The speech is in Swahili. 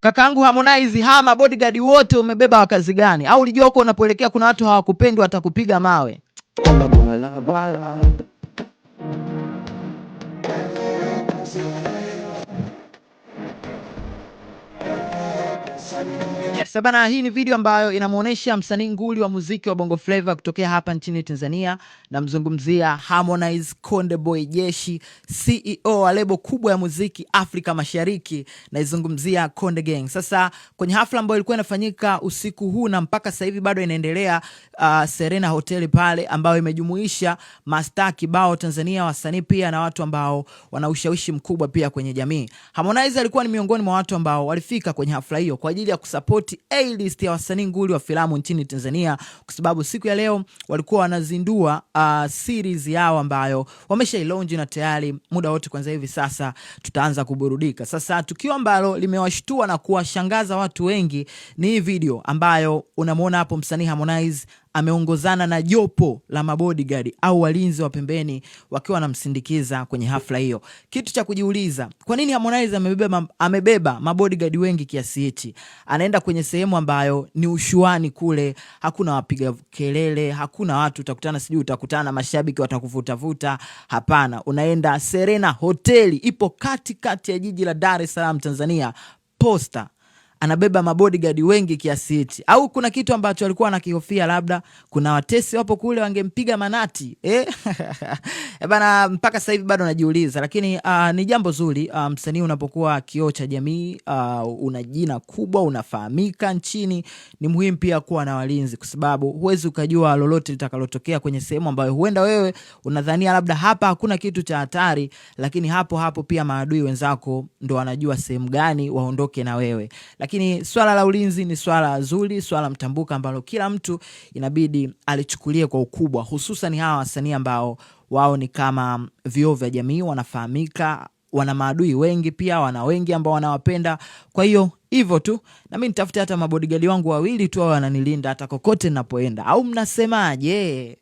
Kakaangu Harmonize, hama bodyguard wote umebeba wa kazi gani? Au ulijua huko unapoelekea kuna watu hawakupendi watakupiga mawe? Yes, bana, hii ni video ambayo inamuonesha msanii nguli wa muziki wa Bongo Flava kutokea hapa nchini Tanzania. Namzungumzia Harmonize Konde Boy Jeshi, CEO wa lebo kubwa ya muziki Afrika Mashariki, naizungumzia Konde Gang. Sasa kwenye hafla ambayo ilikuwa inafanyika usiku huu na mpaka sasa hivi bado inaendelea, Serena Hotel pale, ambayo imejumuisha mastaa kibao Tanzania, wasanii pia na watu ambao wana ushawishi mkubwa pia kwenye jamii. Harmonize alikuwa ni miongoni mwa watu ambao walifika kwenye hafla hiyo kwa ajili ya kusupport A-list ya wasanii nguli wa filamu nchini Tanzania, kwa sababu siku ya leo walikuwa wanazindua series yao ambayo wameshailaunch na tayari muda wote kwanza hivi sasa tutaanza kuburudika. Sasa tukio ambalo limewashtua na kuwashangaza watu wengi ni hii video ambayo unamuona hapo msanii Harmonize ameongozana na jopo la mabodyguard au walinzi wa pembeni wakiwa wanamsindikiza kwenye hafla hiyo. Kitu cha kujiuliza, kwa nini Harmonize amebeba mabodyguard wengi kiasi hichi? Anaenda kwenye sehemu ambayo ni ushuani kule, hakuna wapiga kelele, hakuna watu utakutana sijui utakutana na mashabiki watakuvutavuta. Hapana, unaenda Serena Hoteli, ipo kati ya jiji la Dar es Salaam Tanzania. Posta anabeba mabodyguard wengi kiasi hichi, au kuna kitu ambacho alikuwa anakihofia? Labda kuna watesi wapo kule wangempiga manati bana, mpaka sasa hivi bado najiuliza. Lakini ni jambo zuri, msanii unapokuwa kioo cha jamii, una jina kubwa, unafahamika nchini, ni muhimu pia kuwa na walinzi, kwa sababu huwezi ukajua lolote litakalotokea kwenye sehemu ambayo huenda wewe unadhania labda hapa hakuna kitu cha hatari, lakini hapo pia maadui wenzako ndo wanajua sehemu gani waondoke na wewe. Lakini swala la ulinzi ni swala zuri, swala mtambuka ambalo kila mtu inabidi alichukulie kwa ukubwa, hususan hawa wasanii ambao wao ni kama vioo vya jamii, wanafahamika, wana maadui wengi pia, wana wengi ambao wanawapenda. Kwa hiyo hivyo tu, na mimi nitafuta hata mabodyguard wangu wawili tu wananilinda hata kokote ninapoenda. Au mnasemaje?